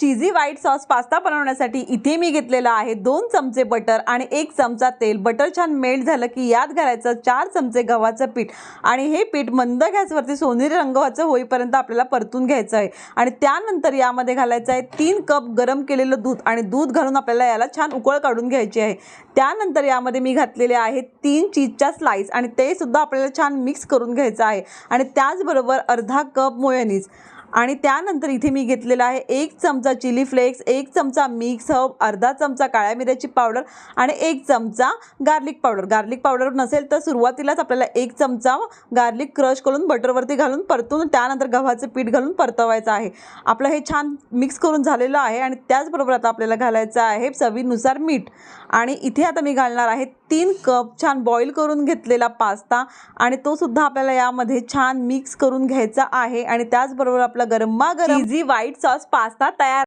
चीजी white sauce pasta बनवण्यासाठी इथे मी घेतलेला आहे 2 चमचे बटर आणि 1 चमचा तेल। बटर छान मेल्ट झालं की यात घालायचं 4 चमचे गव्हाचं पीठ आणि हे पीठ मंद गॅसवरती सोनेरी रंगाचं होईपर्यंत आपल्याला परतून घ्यायचं आहे। आणि त्यानंतर यामध्ये घालायचं आहे 3 कप गरम केलेलं दूध आणि दूध घालून आपल्याला याला छान उकळ काढून घ्यायची आहे। त्यानंतर यामध्ये मी घातलेले आहेत 3 चीजच्या स्लाइस आणि ते सुद्धा आपल्याला छान मिक्स करून घ्यायचं आहे। आणि त्याचबरोबर अर्धा कप मेयोनीज आणि त्यानंतर इथे मी घेतलेला आहे 1 चमचा चिली फ्लेक्स, 1 चमचा मिक्स हर्ब, अर्धा चमचा काळ्या मिऱ्याची पावडर आणि 1 चमचा गार्लिक पावडर। गार्लिक पावडर नसेल तर सुरुवातीलाच आपल्याला 1 चमचा गार्लिक क्रश करून बटरवरती घालून परतून त्यानंतर गव्हाचं पीठ घालून परतवायचं आहे। आपलं हे छान मिक्स करून झालेलं आहे आणि त्याचबरोबर आता आपल्याला घालायचं आहे चवीनुसार मीठ। आणि इथे आता मी घालणार आहे 3 कप छान बॉईल करून घेतलेला पास्ता आणि तो सुद्धा आपल्याला यामध्ये छान मिक्स करून घ्यायचा आहे। आणि त्याचबरोबर आपला गरमागरम चीजी व्हाईट सॉस पास्ता तयार।